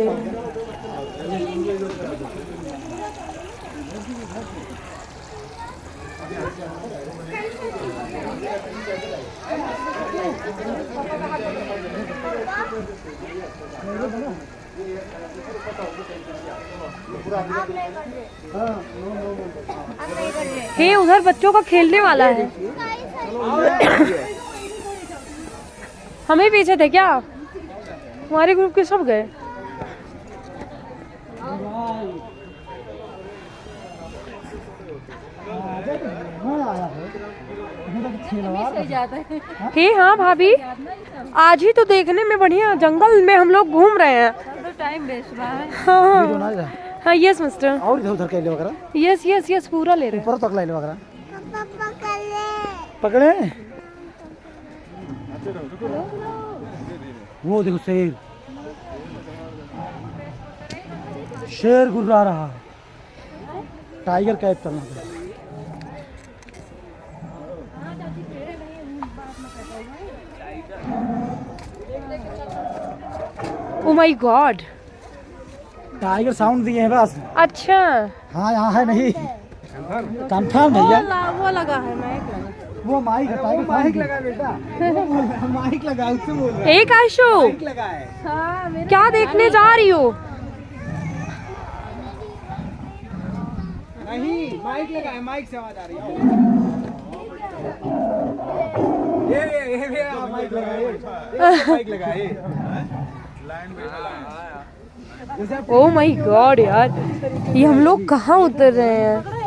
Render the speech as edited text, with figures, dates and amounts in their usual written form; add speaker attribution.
Speaker 1: ले रहे हैं। हे उधर बच्चों का खेलने वाला है। हमें पीछे थे क्या? हमारे ग्रुप के सब गए। हे हाँ भाभी, आज ही तो देखने में बढ़िया जंगल में हम लोग घूम रहे हैं।
Speaker 2: तो टाइम वेस्ट रहा है।
Speaker 1: हाँ हाँ यस मिस्टर।
Speaker 3: और इधर उधर के ले वगैरह।
Speaker 1: यस यस यस पूरा ले रहे हैं।
Speaker 3: ऊपर तक ले वगैरह। पकड़े। वो देखो शेर, शेर गुर्रा रहा है। टाइगर कैद करना था।
Speaker 1: Oh my God,
Speaker 3: tiger sound दिए हैं बस।
Speaker 1: अच्छा
Speaker 3: हाँ यहाँ है नहीं, कंफर्म भैया।
Speaker 1: वो लगा है माइक लगा।
Speaker 3: वो माइक है, टाइगर माइक लगा बेटा। माइक लगा, उससे बोल रहा है।
Speaker 1: एक आशु
Speaker 3: माइक लगा है।
Speaker 2: हाँ,
Speaker 1: क्या देखने जा रही हो?
Speaker 3: नहीं माइक लगा है, माइक से आवाज आ रही है। ये माइक लगा है, माइक लगा है।
Speaker 1: ओ माय गॉड यार, ये हम लोग कहाँ उतर रहे हैं?